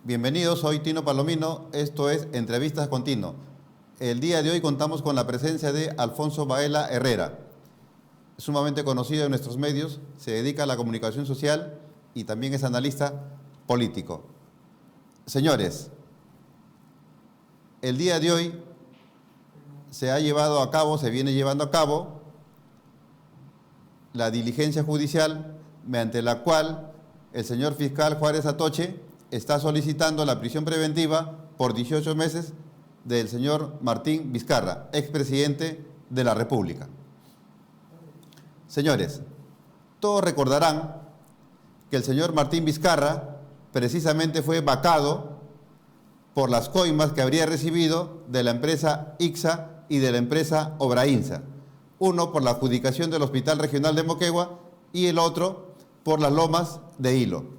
Bienvenidos, soy Tino Palomino, esto es Entrevistas con Tino. El día de hoy contamos con la presencia de Alfonso Baela Herrera, sumamente conocido en nuestros medios, se dedica a la comunicación social y también es analista político. Señores, el día de hoy se viene llevando a cabo la diligencia judicial mediante la cual el señor fiscal Juárez Atoche está solicitando la prisión preventiva por 18 meses del señor Martín Vizcarra, expresidente de la República. Señores, todos recordarán que el señor Martín Vizcarra precisamente fue vacado por las coimas que habría recibido de la empresa ICSA y de la empresa Obrainsa. Uno por la adjudicación del Hospital Regional de Moquegua y el otro por las lomas de Hilo.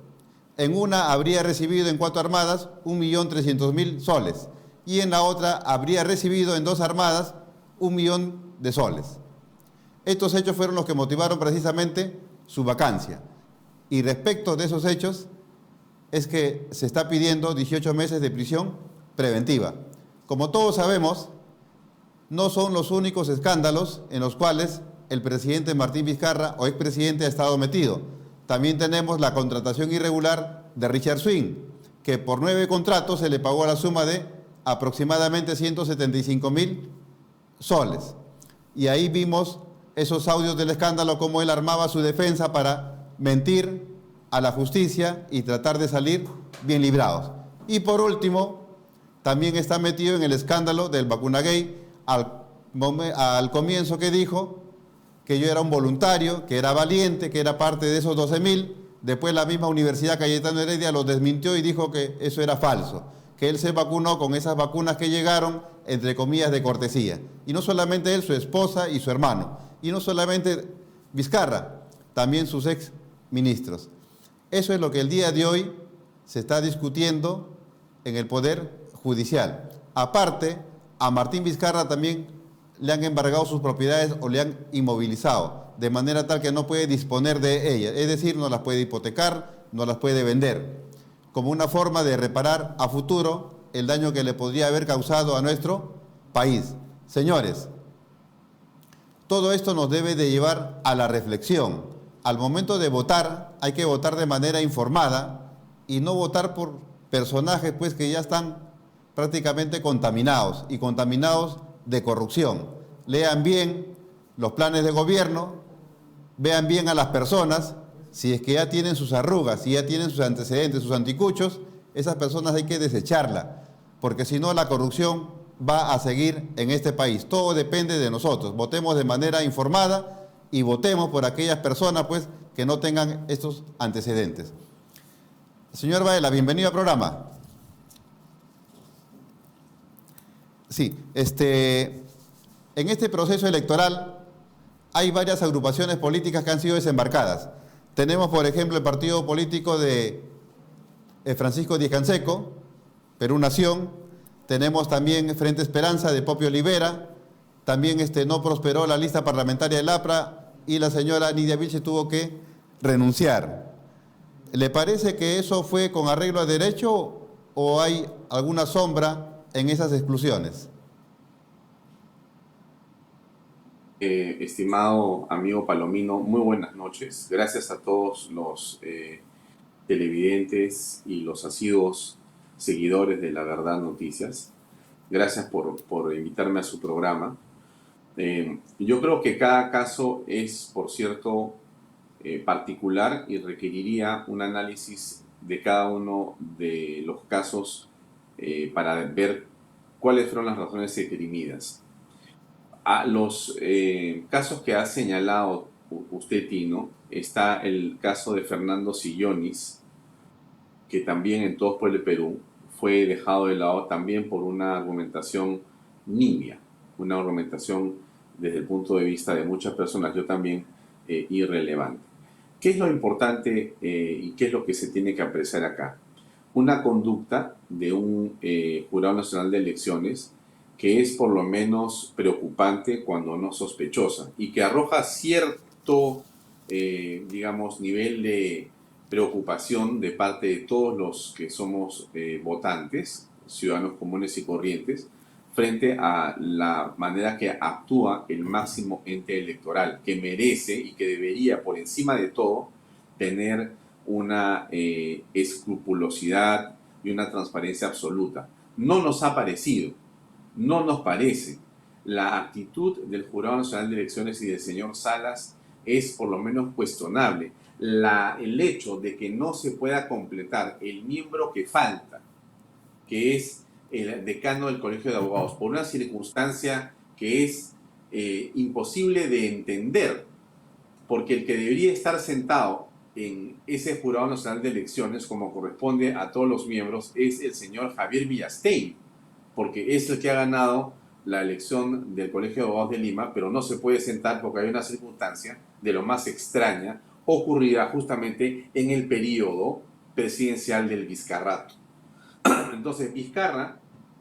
En una habría recibido en 4 armadas 1.300.000 soles y en la otra habría recibido en 2 armadas 1 millón de soles. Estos hechos fueron los que motivaron precisamente su vacancia. Y respecto de esos hechos es que se está pidiendo 18 meses de prisión preventiva. Como todos sabemos, no son los únicos escándalos en los cuales el presidente Martín Vizcarra o expresidente ha estado metido. También tenemos la contratación irregular de Richard Swing, que por 9 contratos se le pagó la suma de aproximadamente 175.000 soles. Y ahí vimos esos audios del escándalo, cómo él armaba su defensa para mentir a la justicia y tratar de salir bien librados. Y por último, también está metido en el escándalo del vacunagate al comienzo, que dijo que yo era un voluntario, que era valiente, que era parte de esos 12.000. Después la misma Universidad Cayetano Heredia lo desmintió y dijo que eso era falso, que él se vacunó con esas vacunas que llegaron, entre comillas, de cortesía. Y no solamente él, su esposa y su hermano. Y no solamente Vizcarra, también sus ex ministros. Eso es lo que el día de hoy se está discutiendo en el Poder Judicial. Aparte, a Martín Vizcarra también le han embargado sus propiedades o le han inmovilizado, de manera tal que no puede disponer de ellas, es decir, no las puede hipotecar, no las puede vender, como una forma de reparar a futuro el daño que le podría haber causado a nuestro país. Señores, todo esto nos debe de llevar a la reflexión. Al momento de votar, hay que votar de manera informada y no votar por personajes pues que ya están prácticamente contaminados y contaminados de corrupción. Lean bien los planes de gobierno, vean bien a las personas, si es que ya tienen sus arrugas, si ya tienen sus antecedentes, sus anticuchos, esas personas hay que desecharlas, porque si no la corrupción va a seguir en este país. Todo depende de nosotros. Votemos de manera informada y votemos por aquellas personas pues que no tengan estos antecedentes. Señor Baela, bienvenido al programa. Sí, en este proceso electoral hay varias agrupaciones políticas que han sido desembarcadas. Tenemos, por ejemplo, el partido político de Francisco Díez Canseco, Perú Nación. Tenemos también Frente Esperanza de Popio Olivera. También no prosperó la lista parlamentaria del APRA y la señora Nidia Vilche tuvo que renunciar. ¿Le parece que eso fue con arreglo a derecho o hay alguna sombra en esas exclusiones? Estimado amigo Palomino, muy buenas noches. Gracias a todos los televidentes y los asiduos seguidores de La Verdad Noticias. Gracias por invitarme a su programa. Yo creo que cada caso es, por cierto, particular y requeriría un análisis de cada uno de los casos para ver cuáles fueron las razones esgrimidas. A los casos que ha señalado usted, Tino, está el caso de Fernando Sillonis, que también en Todos por el Perú fue dejado de lado también por una argumentación nimia, una argumentación desde el punto de vista de muchas personas, yo también, irrelevante. ¿Qué es lo importante y qué es lo que se tiene que apreciar acá? Una conducta de un Jurado Nacional de Elecciones que es por lo menos preocupante cuando no sospechosa y que arroja cierto, digamos, nivel de preocupación de parte de todos los que somos votantes, ciudadanos comunes y corrientes, frente a la manera que actúa el máximo ente electoral, que merece y que debería, por encima de todo, tener una escrupulosidad y una transparencia absoluta. No nos ha parecido, no nos parece. La actitud del Jurado Nacional de Elecciones y del señor Salas es por lo menos cuestionable. El hecho de que no se pueda completar el miembro que falta, que es el decano del Colegio de Abogados, por una circunstancia que es imposible de entender, porque el que debería estar sentado en ese Jurado Nacional de Elecciones, como corresponde a todos los miembros, es el señor Javier Villastein, porque es el que ha ganado la elección del Colegio de Abogados de Lima, pero no se puede sentar porque hay una circunstancia de lo más extraña ocurrida justamente en el periodo presidencial del Vizcarrato. Entonces, Vizcarra,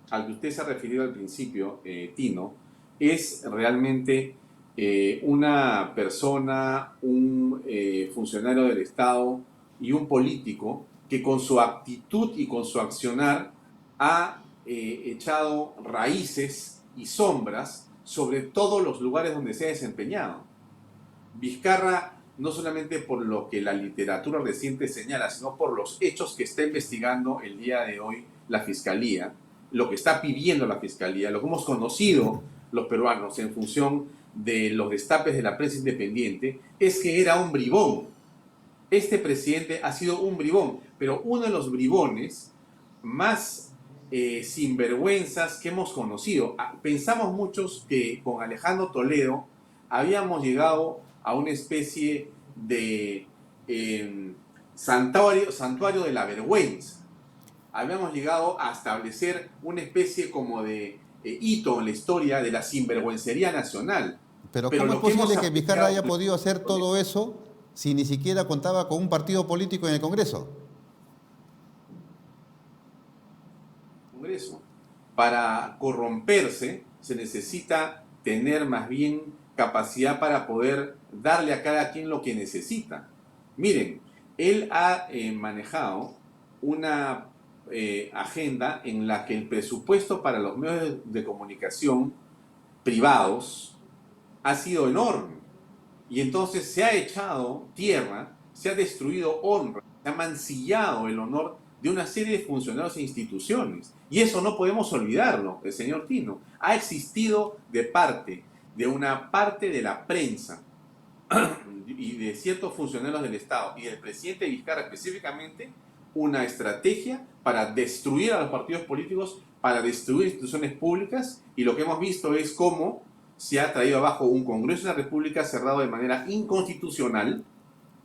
al que usted se ha referido al principio, Tino, es realmente una persona, un funcionario del Estado y un político que con su actitud y con su accionar ha echado raíces y sombras sobre todos los lugares donde se ha desempeñado. Vizcarra, no solamente por lo que la literatura reciente señala, sino por los hechos que está investigando el día de hoy la Fiscalía, lo que está pidiendo la Fiscalía, lo que hemos conocido los peruanos en función de los destapes de la prensa independiente, es que era un bribón. Este presidente ha sido un bribón, pero uno de los bribones más sinvergüenzas que hemos conocido. Pensamos muchos que con Alejandro Toledo habíamos llegado a una especie de santuario de la vergüenza. Habíamos llegado a establecer una especie como de hito en la historia de la sinvergüencería nacional. Pero Pero ¿cómo es lo que hemos posible que Vizcarra haya apreciado podido hacer todo eso si ni siquiera contaba con un partido político en el Congreso? Congreso. Para corromperse se necesita tener más bien capacidad para poder darle a cada quien lo que necesita. Miren, él ha manejado una agenda en la que el presupuesto para los medios de comunicación privados ha sido enorme. Y entonces se ha echado tierra, se ha destruido honra, se ha mancillado el honor de una serie de funcionarios e instituciones. Y eso no podemos olvidarlo, el señor Tino. Ha existido de una parte de la prensa y de ciertos funcionarios del Estado y del presidente Vizcarra específicamente, una estrategia para destruir a los partidos políticos, para destruir instituciones públicas, y lo que hemos visto es cómo se ha traído abajo un Congreso de la República cerrado de manera inconstitucional,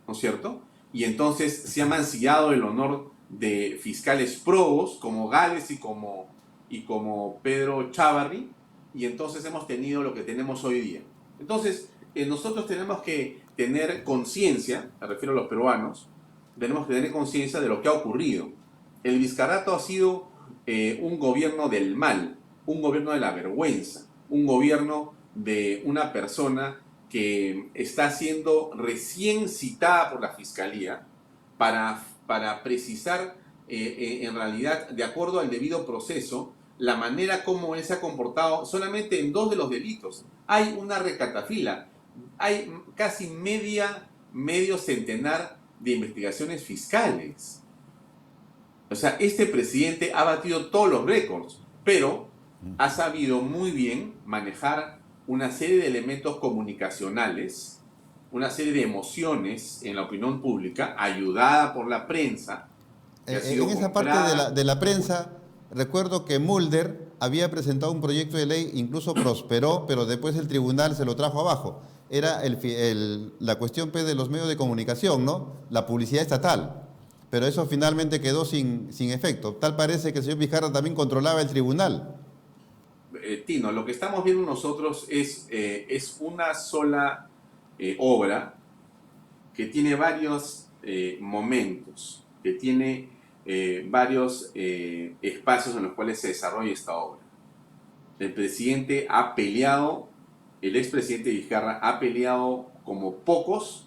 ¿no es cierto? Y entonces se ha mancillado el honor de fiscales probos como Gales y como Pedro Chávarri, y entonces hemos tenido lo que tenemos hoy día. Entonces, nosotros tenemos que tener conciencia, me refiero a los peruanos, tenemos que tener conciencia de lo que ha ocurrido. El Vizcarrato ha sido un gobierno del mal, un gobierno de la vergüenza, un gobierno de una persona que está siendo recién citada por la Fiscalía para precisar en realidad, de acuerdo al debido proceso, la manera como él se ha comportado solamente en 2 de los delitos. Hay una recatafila, hay casi medio centenar de investigaciones fiscales. O sea, este presidente ha batido todos los récords, pero ha sabido muy bien manejar una serie de elementos comunicacionales, una serie de emociones en la opinión pública, ayudada por la prensa, que ha En sido esa parte comprada. de la prensa, recuerdo que Mulder había presentado un proyecto de ley, incluso prosperó, pero después el tribunal se lo trajo abajo. Era la cuestión pues, de los medios de comunicación, ¿no? La publicidad estatal. Pero eso finalmente quedó sin efecto. Tal parece que el señor Vizcarra también controlaba el tribunal. Tino, lo que estamos viendo nosotros es una sola obra que tiene varios momentos, que tiene varios espacios en los cuales se desarrolla esta obra. El presidente ha peleado, el expresidente Vizcarra ha peleado como pocos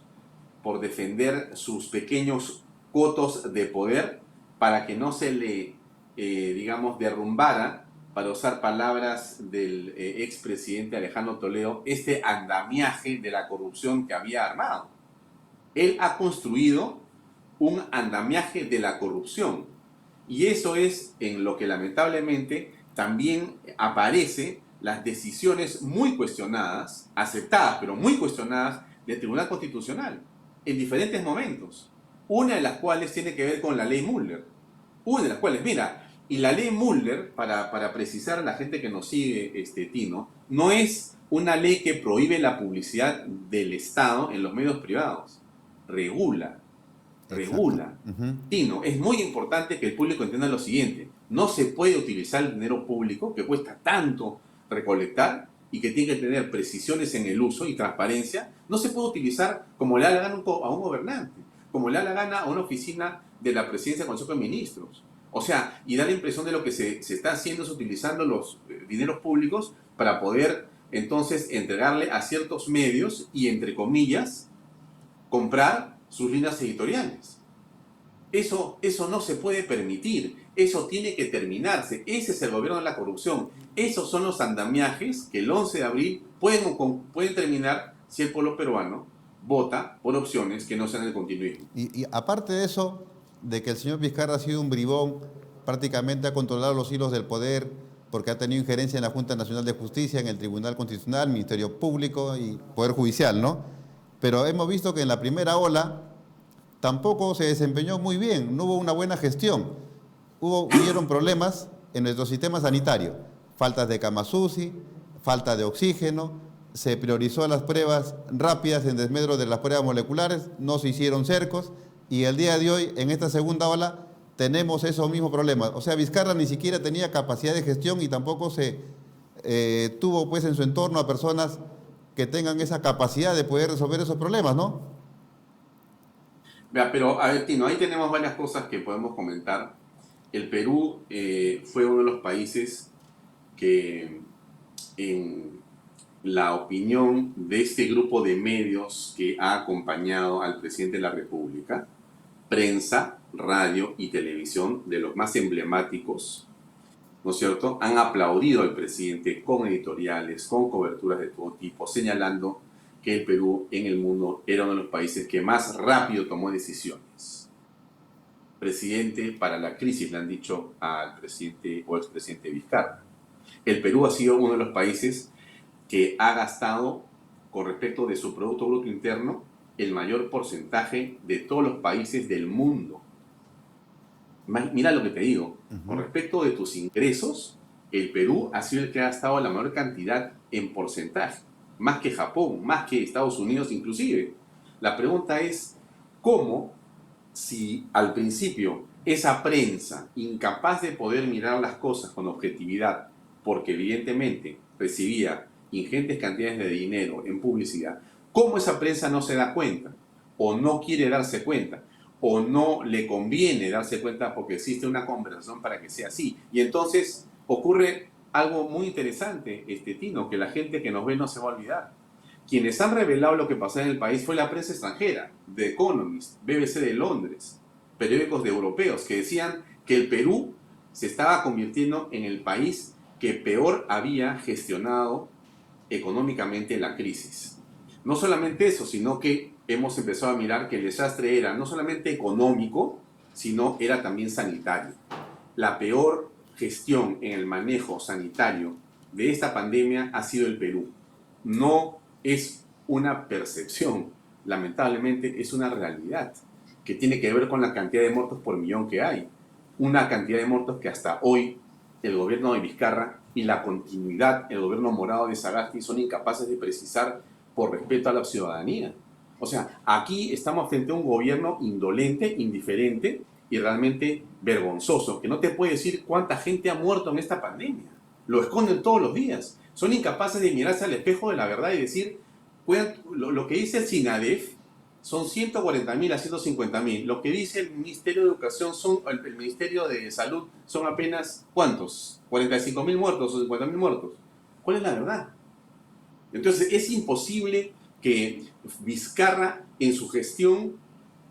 por defender sus pequeños cotos de poder para que no se le, digamos, derrumbara, para usar palabras del expresidente Alejandro Toledo, este andamiaje de la corrupción que había armado. Él ha construido un andamiaje de la corrupción. Y eso es en lo que lamentablemente también aparece las decisiones muy cuestionadas, aceptadas, pero muy cuestionadas, del Tribunal Constitucional, en diferentes momentos. Una de las cuales tiene que ver con la ley Müller. Una de las cuales, mira, y la ley Müller, para precisar a la gente que nos sigue, Tino, no es una ley que prohíbe la publicidad del Estado en los medios privados. Regula. Exacto. Regula. Tino, es muy importante que el público entienda lo siguiente. No se puede utilizar el dinero público que cuesta tanto recolectar y que tiene que tener precisiones en el uso y transparencia. No se puede utilizar como le da la gana a un gobernante, como le da la gana a una oficina de la presidencia del Consejo de Ministros. O sea, y da la impresión de lo que se está haciendo es utilizando los dineros públicos para poder entonces entregarle a ciertos medios y, entre comillas, comprar sus líneas editoriales. Eso no se puede permitir. Eso tiene que terminarse. Ese es el gobierno de la corrupción. Esos son los andamiajes que el 11 de abril pueden terminar si el pueblo peruano vota por opciones que no sean el continuismo. Y aparte de eso, de que el señor Vizcarra ha sido un bribón, prácticamente ha controlado los hilos del poder, porque ha tenido injerencia en la Junta Nacional de Justicia, en el Tribunal Constitucional, Ministerio Público y Poder Judicial, ¿no? Pero hemos visto que en la primera ola tampoco se desempeñó muy bien, no hubo una buena gestión. Hubieron problemas en nuestro sistema sanitario, faltas de camas UCI, falta de oxígeno, se priorizó las pruebas rápidas en desmedro de las pruebas moleculares, no se hicieron cercos y el día de hoy, en esta segunda ola, tenemos esos mismos problemas. O sea, Vizcarra ni siquiera tenía capacidad de gestión y tampoco se tuvo pues en su entorno a personas que tengan esa capacidad de poder resolver esos problemas, ¿no? Vea, pero a ver, Tino, ahí tenemos varias cosas que podemos comentar. El Perú fue uno de los países que, en la opinión de este grupo de medios que ha acompañado al presidente de la República, prensa, radio y televisión, de los más emblemáticos, ¿no es cierto?, han aplaudido al presidente con editoriales, con coberturas de todo tipo, señalando que el Perú en el mundo era uno de los países que más rápido tomó decisiones. Presidente para la crisis, le han dicho al presidente o expresidente Vizcarra. El Perú ha sido uno de los países que ha gastado, con respecto de su Producto Bruto Interno, el mayor porcentaje de todos los países del mundo. Mira lo que te digo, con respecto de tus ingresos, el Perú ha sido el que ha gastado la mayor cantidad en porcentaje, más que Japón, más que Estados Unidos inclusive. La pregunta es, ¿cómo, si al principio esa prensa, incapaz de poder mirar las cosas con objetividad, porque evidentemente recibía ingentes cantidades de dinero en publicidad, cómo esa prensa no se da cuenta, o no quiere darse cuenta, o no le conviene darse cuenta porque existe una conversación para que sea así? Y entonces ocurre algo muy interesante, Tino, que la gente que nos ve no se va a olvidar. Quienes han revelado lo que pasó en el país fue la prensa extranjera, The Economist, BBC de Londres, periódicos de europeos, que decían que el Perú se estaba convirtiendo en el país que peor había gestionado económicamente la crisis. No solamente eso, sino que hemos empezado a mirar que el desastre era no solamente económico, sino era también sanitario. La peor gestión en el manejo sanitario de esta pandemia ha sido el Perú. No es una percepción, lamentablemente es una realidad que tiene que ver con la cantidad de muertos por millón que hay. Una cantidad de muertos que hasta hoy el gobierno de Vizcarra y la continuidad, el gobierno morado de Sagasti, son incapaces de precisar por respeto a la ciudadanía. O sea, aquí estamos frente a un gobierno indolente, indiferente y realmente vergonzoso, que no te puede decir cuánta gente ha muerto en esta pandemia. Lo esconden todos los días. Son incapaces de mirarse al espejo de la verdad y decir, lo que dice el SINADEF son 140.000 a 150.000. Lo que dice el Ministerio de Educación, el Ministerio de Salud, son apenas, ¿cuántos? 45.000 muertos o 50.000 muertos. ¿Cuál es la verdad? Entonces es imposible que Vizcarra en su gestión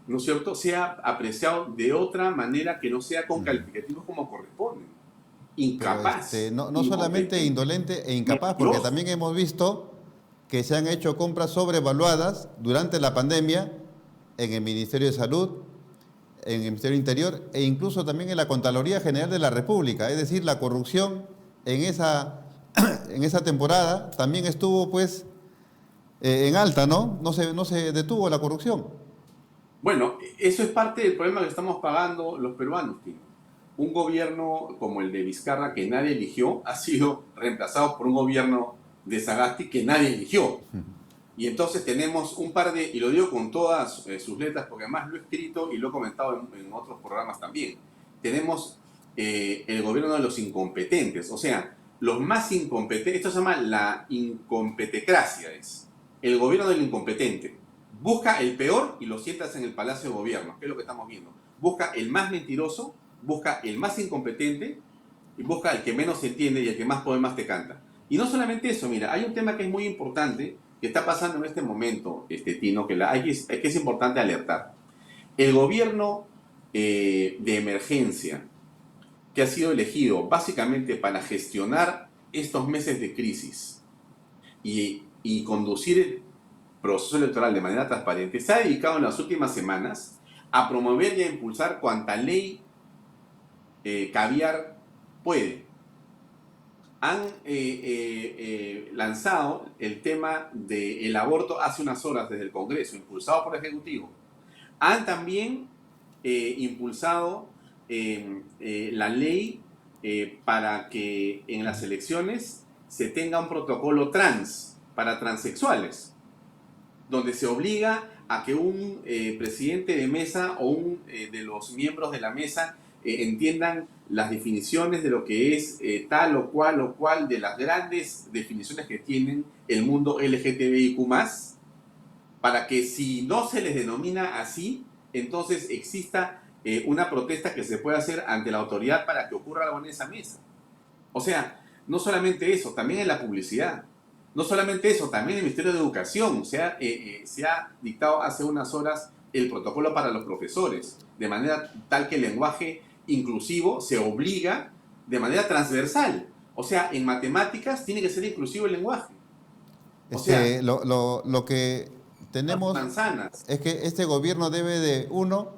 ¿no es cierto?, sea apreciado de otra manera que no sea con calificativos como corresponden. Pero Incapaz, no solamente incompetente, indolente e incapaz, porque mentiroso. también hemos visto que se han hecho compras sobrevaluadas durante la pandemia en el Ministerio de Salud, en el Ministerio del Interior e incluso también en la Contraloría General de la República. Es decir, la corrupción en esa, en esa temporada también estuvo pues en alta, ¿no? No se detuvo la corrupción. Bueno, eso es parte del problema que estamos pagando los peruanos, Tino. Un gobierno como el de Vizcarra, que nadie eligió, ha sido reemplazado por un gobierno de Sagasti que nadie eligió. Y entonces tenemos un par de, y lo digo con todas sus letras, porque además lo he escrito y lo he comentado en otros programas también. Tenemos el gobierno de los incompetentes, o sea, los más incompetentes, esto se llama la incompetecracia, es el gobierno del incompetente. Busca el peor y lo sientas en el Palacio de Gobierno, que es lo que estamos viendo. Busca el más mentiroso, busca el más incompetente y busca el que menos se entiende y el que más poemas te canta. Y no solamente eso, mira, hay un tema que es muy importante que está pasando en este momento, Tino, que es importante alertar. El gobierno de emergencia que ha sido elegido básicamente para gestionar estos meses de crisis y conducir el proceso electoral de manera transparente, se ha dedicado en las últimas semanas a promover y a impulsar cuanta ley caviar puede. Han lanzado el tema del aborto hace unas horas desde el Congreso, impulsado por el Ejecutivo. Han también impulsado la ley para que en las elecciones se tenga un protocolo trans para transexuales, donde se obliga a que un presidente de mesa o un de los miembros de la mesa entiendan las definiciones de lo que es tal o cual de las grandes definiciones que tienen el mundo LGTBIQ+, para que si no se les denomina así, entonces exista una protesta que se pueda hacer ante la autoridad para que ocurra algo en esa mesa. O sea, no solamente eso, también en la publicidad. No solamente eso, también en el Ministerio de Educación se ha dictado hace unas horas el protocolo para los profesores, de manera tal que el lenguaje inclusivo se obliga de manera transversal. O sea, en matemáticas tiene que ser inclusivo el lenguaje. O sea, Lo que tenemos manzanas. es que este gobierno debe de, uno,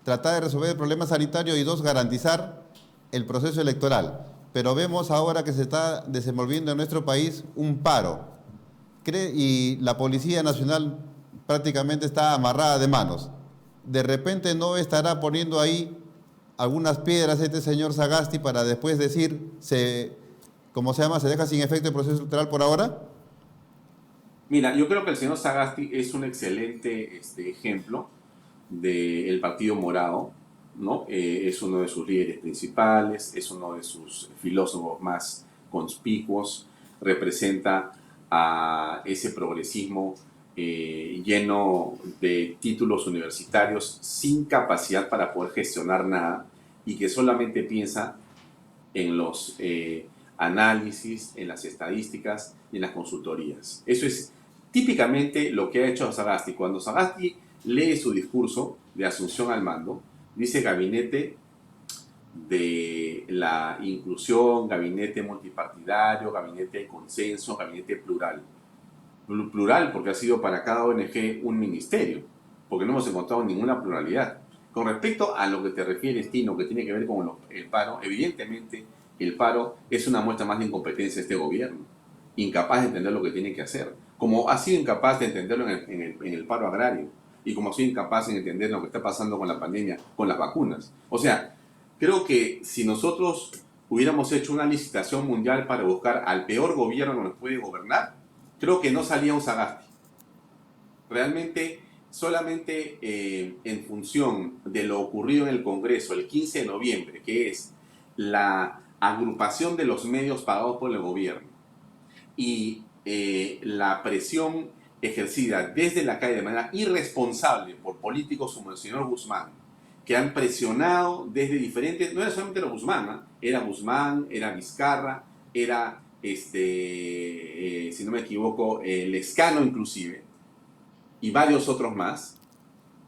tratar de resolver el problema sanitario y dos, garantizar el proceso electoral. Pero vemos ahora que se está desenvolviendo en nuestro país un paro y la Policía Nacional prácticamente está amarrada de manos. De repente no estará poniendo ahí algunas piedras este señor Sagasti para después decir, ¿cómo se llama? ¿Se deja sin efecto el proceso electoral por ahora? Mira, yo creo que el señor Sagasti es un excelente ejemplo del Partido Morado, ¿no? Es uno de sus líderes principales, es uno de sus filósofos más conspicuos, representa a ese progresismo lleno de títulos universitarios sin capacidad para poder gestionar nada y que solamente piensa en los análisis, en las estadísticas y en las consultorías. Eso es típicamente lo que ha hecho Sagasti. Cuando Sagasti lee su discurso de asunción al mando, dice gabinete de la inclusión, gabinete multipartidario, gabinete de consenso, gabinete plural. Plural porque ha sido para cada ONG un ministerio, porque no hemos encontrado ninguna pluralidad. Con respecto a lo que te refieres, Tino, que tiene que ver con el paro, evidentemente el paro es una muestra más de incompetencia de este gobierno, incapaz de entender lo que tiene que hacer, como ha sido incapaz de entenderlo en el paro agrario y como ha sido incapaz de entender lo que está pasando con la pandemia, con las vacunas. O sea, creo que si nosotros hubiéramos hecho una licitación mundial para buscar al peor gobierno que nos puede gobernar, creo que no salía un Sagasti. Realmente, solamente en función de lo ocurrido en el Congreso el 15 de noviembre, que es la agrupación de los medios pagados por el gobierno y la presión ejercida desde la calle de manera irresponsable por políticos como el señor Guzmán, que han presionado desde diferentes, no era solamente era Guzmán, ¿no? Era Guzmán, era Vizcarra, era, si no me equivoco, Lescano inclusive, y varios otros más,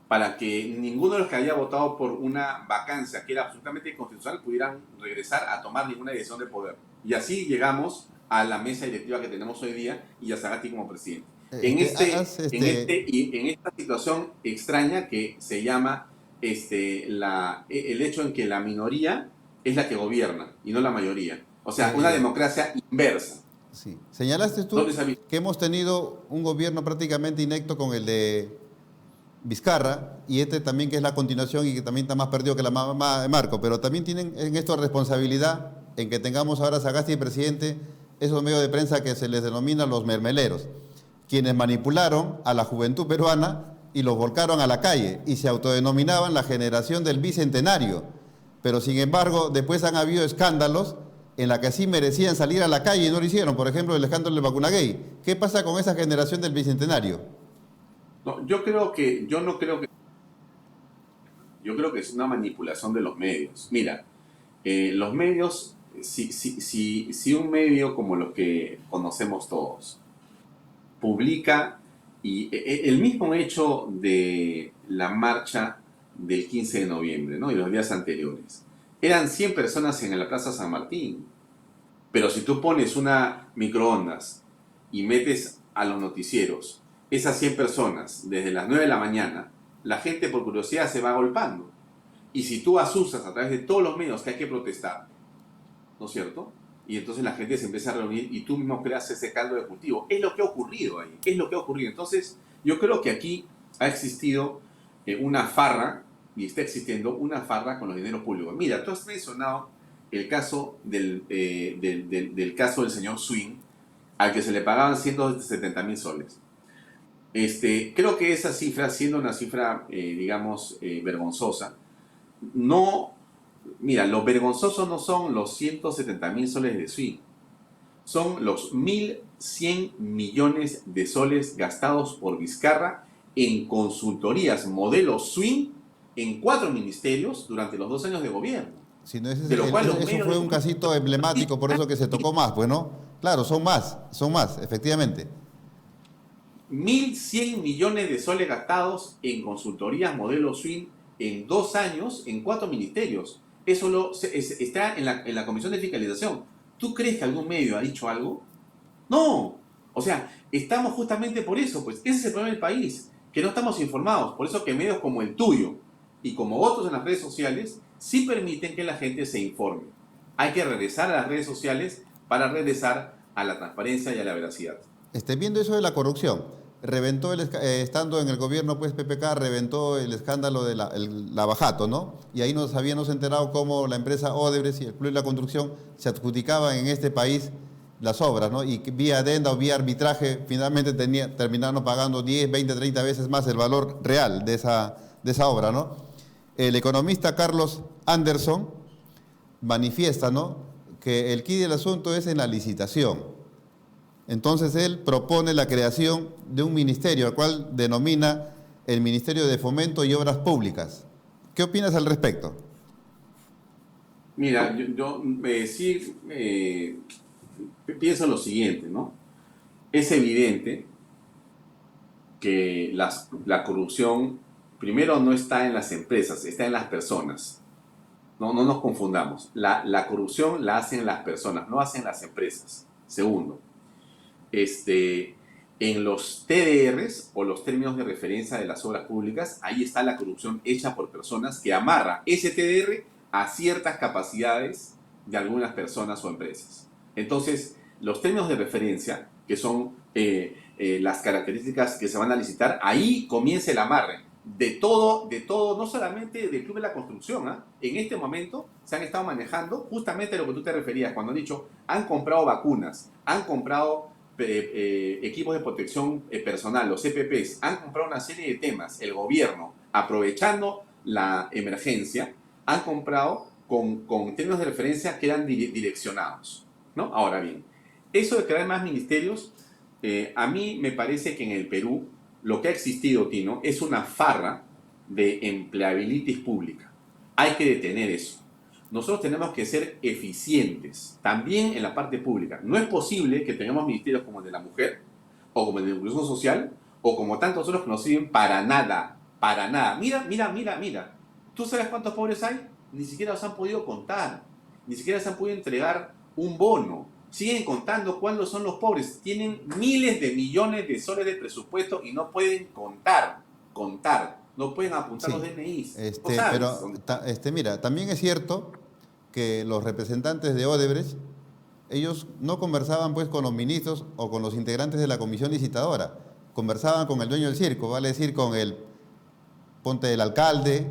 para que ninguno de los que había votado por una vacancia que era absolutamente inconstitucional pudieran regresar a tomar ninguna decisión de poder. Y así llegamos a la mesa directiva que tenemos hoy día y a Sagasti como presidente. Haz En esta situación extraña que se llama el hecho en que la minoría es la que gobierna y no la mayoría. O sea, una democracia inversa. Sí. Señalaste tú que hemos tenido un gobierno prácticamente inecto con el de Vizcarra, y este también que es la continuación y que también está más perdido que la mamá de Marco, pero también tienen en esto responsabilidad en que tengamos ahora a Sagasti presidente, esos medios de prensa que se les denomina los mermeleros, quienes manipularon a la juventud peruana y los volcaron a la calle y se autodenominaban la generación del bicentenario. Pero sin embargo, después han habido escándalos en la que sí merecían salir a la calle y no lo hicieron. Por ejemplo, el escándalo del vacunagay. ¿Qué pasa con esa generación del bicentenario? No, yo creo que es una manipulación de los medios. Mira, los medios, si un medio como los que conocemos todos publica y el mismo hecho de la marcha del 15 de noviembre, ¿no? Y los días anteriores, eran 100 personas en la Plaza San Martín. Pero si tú pones una microondas y metes a los noticieros esas 100 personas desde las 9 de la mañana, la gente por curiosidad se va agolpando. Y si tú asustas a través de todos los medios que hay que protestar, ¿no es cierto? Y entonces la gente se empieza a reunir y tú mismo creas ese caldo de cultivo. Es lo que ha ocurrido ahí, es lo que ha ocurrido. Entonces, yo creo que aquí ha existido una farra, y está existiendo una farra con los dineros públicos. Mira, tú has mencionado el caso del caso del señor Swing, al que se le pagaban 170.000 soles. Creo que esa cifra, siendo una cifra, digamos, vergonzosa, no, mira, lo vergonzoso no son los 170.000 soles de Swing, son los 1.100 millones de soles gastados por Vizcarra en consultorías modelo Swing en 4 ministerios durante los 2 años de gobierno. Si no, eso fue un casito emblemático, por eso que se tocó más, pues, ¿no? Claro, son más, efectivamente. 1.100 millones de soles gastados en consultorías modelo Swing en 2 años en 4 ministerios. Eso está en la Comisión de Fiscalización. ¿Tú crees que algún medio ha dicho algo? No. O sea, estamos justamente por eso, pues ese es el problema del país, que no estamos informados. Por eso que medios como el tuyo y como otros en las redes sociales sí permiten que la gente se informe. Hay que regresar a las redes sociales para regresar a la transparencia y a la veracidad. Viendo eso de la corrupción, reventó estando en el gobierno, pues PPK reventó el escándalo de Lavajato, ¿no? Y ahí nos habíamos enterado cómo la empresa Odebrecht y el Club de la Construcción se adjudicaban en este país las obras, ¿no? Y vía adenda o vía arbitraje finalmente terminaron pagando 10, 20, 30 veces más el valor real de esa obra, ¿no? El economista Carlos Anderson manifiesta, ¿no?, que el quid del asunto es en la licitación. Entonces él propone la creación de un ministerio, al cual denomina el Ministerio de Fomento y Obras Públicas. ¿Qué opinas al respecto? Mira, yo sí pienso lo siguiente, ¿no? Es evidente que la corrupción, primero, no está en las empresas, está en las personas. No nos confundamos. La corrupción la hacen las personas, no hacen las empresas. Segundo, en los TDRs o los términos de referencia de las obras públicas, ahí está la corrupción hecha por personas que amarra ese TDR a ciertas capacidades de algunas personas o empresas. Entonces, los términos de referencia, que son las características que se van a licitar, ahí comienza el amarre de todo, no solamente del Club de la Construcción. En este momento se han estado manejando justamente lo que tú te referías, cuando han dicho, han comprado vacunas, han comprado equipos de protección personal, los EPPs, han comprado una serie de temas. El gobierno, aprovechando la emergencia, han comprado con términos de referencia que eran direccionados, ¿no? Ahora bien, eso de crear más ministerios, a mí me parece que en el Perú lo que ha existido, Tino, es una farra de empleabilitis pública. Hay que detener eso. Nosotros tenemos que ser eficientes, también en la parte pública. No es posible que tengamos ministerios como el de la mujer, o como el de la inclusión social, o como tantos otros que no sirven para nada. Para nada. Mira. ¿Tú sabes cuántos pobres hay? Ni siquiera los han podido contar. Ni siquiera se han podido entregar un bono. Siguen contando cuáles son los pobres. Tienen miles de millones de soles de presupuesto y no pueden contar. No pueden apuntar los Sí, DNIs. ¿No sabes? mira, también es cierto que los representantes de Odebrecht, ellos no conversaban pues con los ministros o con los integrantes de la comisión licitadora, conversaban con el dueño del circo, vale decir, con el, ponte el alcalde,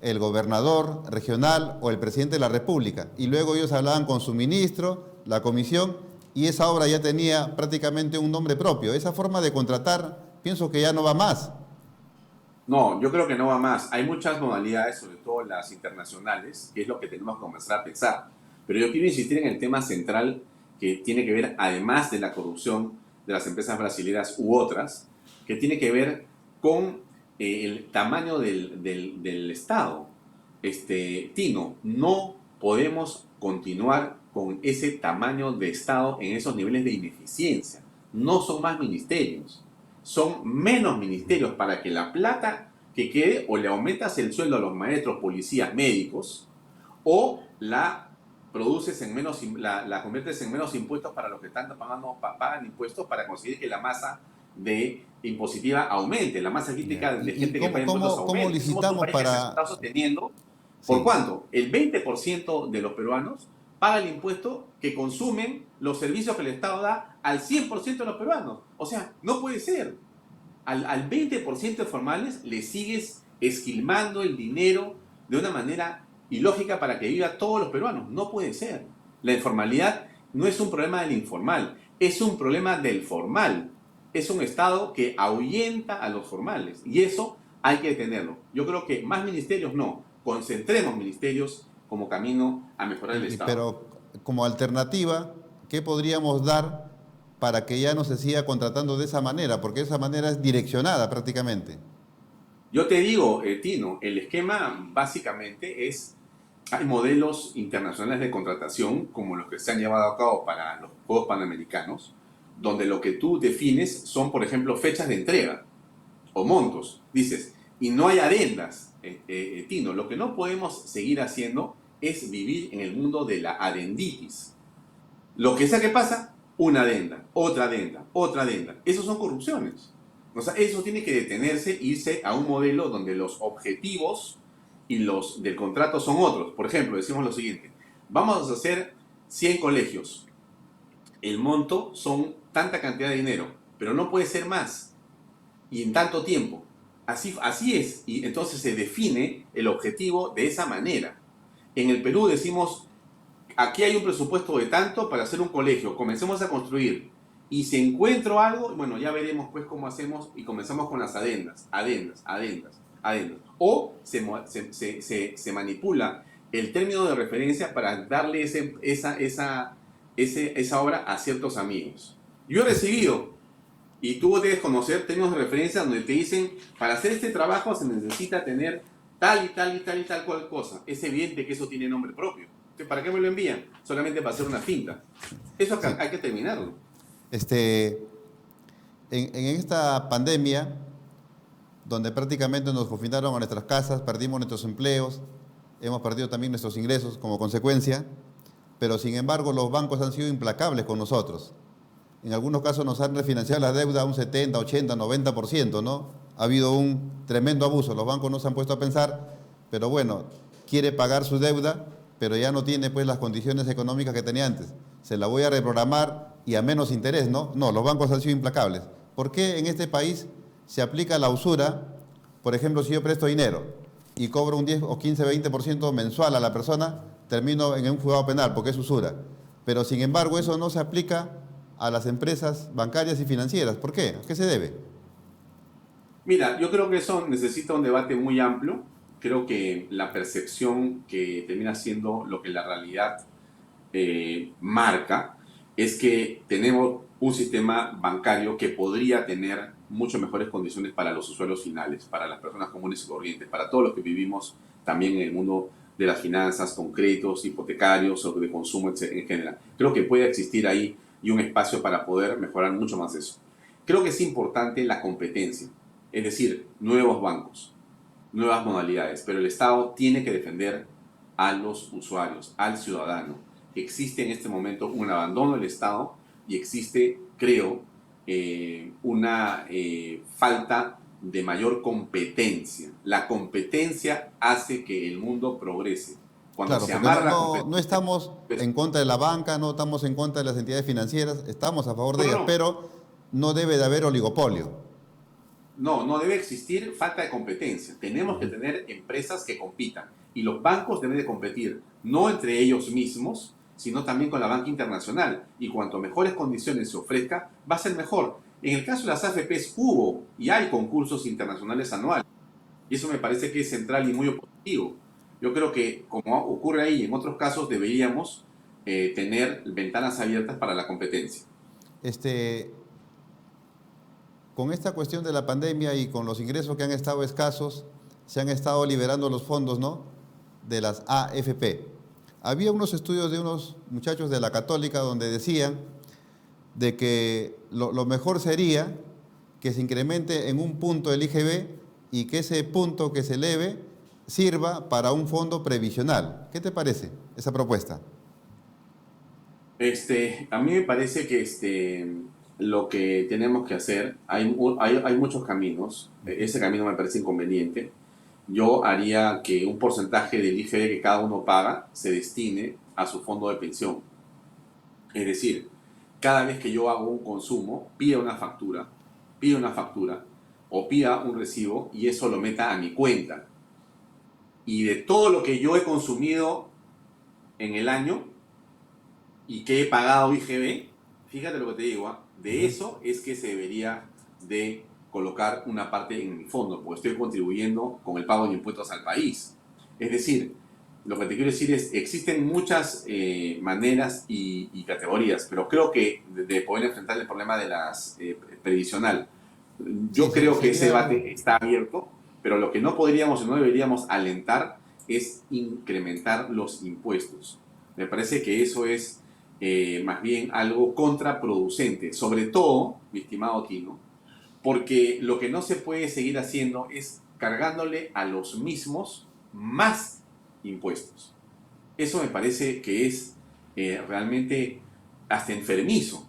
el gobernador regional o el presidente de la República. Y luego ellos hablaban con su ministro, la comisión, y esa obra ya tenía prácticamente un nombre propio. Esa forma de contratar, pienso que ya no va más. No, yo creo que no va más. Hay muchas modalidades, sobre todo las internacionales, que es lo que tenemos que comenzar a pensar. Pero yo quiero insistir en el tema central que tiene que ver, además de la corrupción de las empresas brasileñas u otras, que tiene que ver con el tamaño del Estado. Tino, no podemos continuar con ese tamaño de Estado en esos niveles de ineficiencia. No son más ministerios, son menos ministerios para que la plata que quede o le aumentas el sueldo a los maestros, policías, médicos, o la produces en menos, la conviertes en menos impuestos para los que están pagando, pagan impuestos para conseguir que la masa de impositiva aumente, la masa Ya. crítica de ¿Y gente que paga impuestos cómo aumente. Somos un licitamos país que se para...? está sosteniendo. ¿Por Sí, cuánto? El 20% de los peruanos paga el impuesto que consumen los servicios que el Estado da al 100% de los peruanos. O sea, no puede ser. Al 20% de formales le sigues esquilmando el dinero de una manera ilógica para que viva todos los peruanos. No puede ser. La informalidad no es un problema del informal, es un problema del formal. Es un Estado que ahuyenta a los formales y eso hay que detenerlo. Yo creo que más ministerios no. Concentremos ministerios como camino a mejorar el Estado. pero como alternativa, ¿qué podríamos dar para que ya no se siga contratando de esa manera? Porque esa manera es direccionada prácticamente. Yo te digo, Tino, el esquema básicamente es, hay modelos internacionales de contratación como los que se han llevado a cabo para los Juegos Panamericanos, donde lo que tú defines son, por ejemplo, fechas de entrega o montos. Dices, y no hay adendas, Tino. Lo que no podemos seguir haciendo es vivir en el mundo de la adenditis. Lo que sea que pasa, una adenda, otra adenda, otra adenda. Eso son corrupciones. O sea, eso tiene que detenerse, irse a un modelo donde los objetivos y los del contrato son otros. Por ejemplo, decimos lo siguiente, vamos a hacer 100 colegios. El monto son tanta cantidad de dinero, pero no puede ser más y en tanto tiempo. Así es, y entonces se define el objetivo de esa manera. En el Perú decimos, aquí hay un presupuesto de tanto para hacer un colegio, comencemos a construir. Y si encuentro algo, bueno, ya veremos pues cómo hacemos y comenzamos con las adendas. O se manipula el término de referencia para darle esa obra a ciertos amigos. Yo he recibido, y tú debes conocer términos de referencia donde te dicen, para hacer este trabajo se necesita tener tal y tal y tal y tal cual cosa. Es evidente que eso tiene nombre propio. Entonces, ¿para qué me lo envían? Solamente para hacer una finta. Eso Sí. hay que terminarlo. Este, en esta pandemia, donde prácticamente nos confinaron a nuestras casas, perdimos nuestros empleos, hemos perdido también nuestros ingresos como consecuencia, pero sin embargo los bancos han sido implacables con nosotros. En algunos casos nos han refinanciado la deuda a un 70, 80, 90%, ¿no? Ha habido un tremendo abuso, los bancos no se han puesto a pensar, pero bueno, quiere pagar su deuda, pero ya no tiene pues las condiciones económicas que tenía antes. Se la voy a reprogramar y a menos interés, ¿no? No, los bancos han sido implacables. ¿Por qué en este país se aplica la usura? Por ejemplo, si yo presto dinero y cobro un 10 o 15, 20% mensual a la persona, termino en un juzgado penal porque es usura. Pero sin embargo, eso no se aplica a las empresas bancarias y financieras. ¿Por qué? ¿A qué se debe? Mira, yo creo que eso necesita un debate muy amplio. Creo que la percepción que termina siendo lo que la realidad marca es que tenemos un sistema bancario que podría tener mucho mejores condiciones para los usuarios finales, para las personas comunes y corrientes, para todos los que vivimos también en el mundo de las finanzas, con créditos hipotecarios o de consumo en general. Creo que puede existir ahí y un espacio para poder mejorar mucho más eso. Creo que es importante la competencia, es decir, nuevos bancos. nuevas modalidades, pero el Estado tiene que defender a los usuarios, al ciudadano. Existe en este momento un abandono del Estado y existe, creo, una falta de mayor competencia. La competencia hace que el mundo progrese. Cuando Claro, se porque amarra la no competencia, estamos pues, en contra de la banca, no estamos en contra de las entidades financieras, estamos a favor de no, ellas, no, pero no debe de haber oligopolio. no debe existir falta de competencia. Tenemos que tener empresas que compitan. Y los bancos deben de competir, no entre ellos mismos, sino también con la banca internacional. Y cuanto mejores condiciones se ofrezca, va a ser mejor. En el caso de las AFPs hubo y hay concursos internacionales anuales. Y eso me parece que es central y muy positivo. Yo creo que, como ocurre ahí, en otros casos deberíamos tener ventanas abiertas para la competencia. Este, con esta cuestión de la pandemia y con los ingresos que han estado escasos, se han estado liberando los fondos, ¿no?, de las AFP. Había unos estudios de unos muchachos de la Católica donde decían de que lo mejor sería que se incremente en un punto el IGB y que ese punto que se eleve sirva para un fondo previsional. ¿Qué te parece esa propuesta? A mí me parece que lo que tenemos que hacer, hay muchos caminos. Ese camino me parece inconveniente. Yo haría que un porcentaje del IGB que cada uno paga se destine a su fondo de pensión. Es decir, cada vez que yo hago un consumo, pida una factura o pida un recibo y eso lo meta a mi cuenta. Y de todo lo que yo he consumido en el año y que he pagado IGB, fíjate lo que te digo, de eso es que se debería de colocar una parte en mi fondo, porque estoy contribuyendo con el pago de impuestos al país. Es decir, lo que te quiero decir es, existen muchas maneras y categorías, pero creo que de poder enfrentar el problema de las previsional, Sí, yo creo que ese sería, debate está abierto, pero lo que no podríamos y no deberíamos alentar es incrementar los impuestos. Me parece que eso es más bien algo contraproducente, sobre todo, mi estimado Tino, porque lo que no se puede seguir haciendo es cargándole a los mismos más impuestos. Eso me parece que es realmente hasta enfermizo.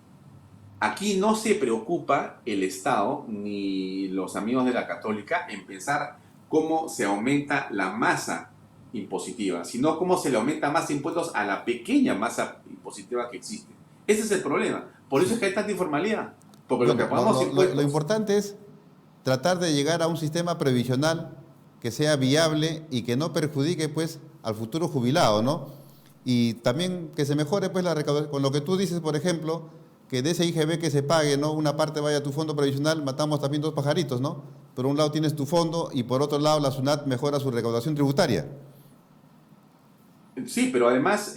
Aquí no se preocupa el Estado ni los amigos de la Católica en pensar cómo se aumenta la masa impositiva, sino cómo se le aumenta más impuestos a la pequeña masa impositiva que existe. Ese es el problema. Por eso es que hay tanta informalidad. Porque lo que bueno, pagamos lo impuestos. importante es tratar de llegar a un sistema previsional que sea viable y que no perjudique pues al futuro jubilado, ¿no? Y también que se mejore pues la recaudación. Con lo que tú dices, por ejemplo, que de ese IGB que se pague, ¿no?, una parte vaya a tu fondo previsional, matamos también dos pajaritos, ¿no? Por un lado tienes tu fondo y por otro lado la SUNAT mejora su recaudación tributaria. Sí, pero además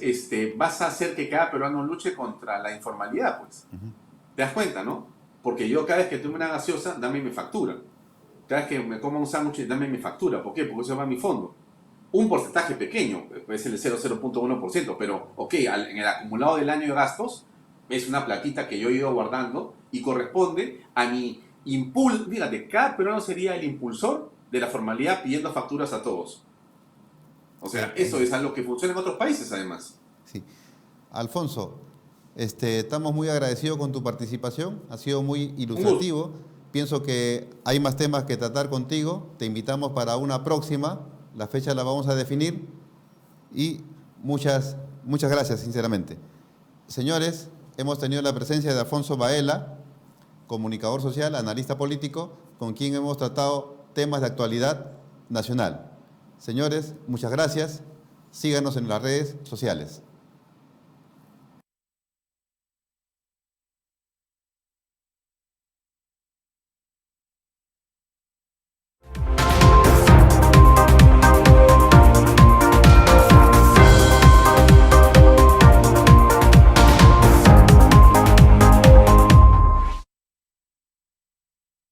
vas a hacer que cada peruano luche contra la informalidad, pues. ¿Te das cuenta, no? Porque yo cada vez que tomo una gaseosa, dame mi factura. Cada vez que me como un sándwich, dame mi factura. ¿Por qué? Porque eso va a mi fondo. Un porcentaje pequeño, puede ser el 0,0.1%, pero ok, en el acumulado del año de gastos, es una platita que yo he ido guardando y corresponde a mi impulso. Fíjate, cada peruano sería el impulsor de la formalidad pidiendo facturas a todos. O sea, eso es algo que funciona en otros países, además. Sí. Alfonso, estamos muy agradecidos con tu participación, ha sido muy Un gusto. ilustrativo. Pienso que hay más temas que tratar contigo, te invitamos para una próxima, la fecha la vamos a definir y muchas gracias, sinceramente. Señores, hemos tenido la presencia de Alfonso Baela, comunicador social, analista político, con quien hemos tratado temas de actualidad nacional. Señores, muchas gracias. Síganos en las redes sociales.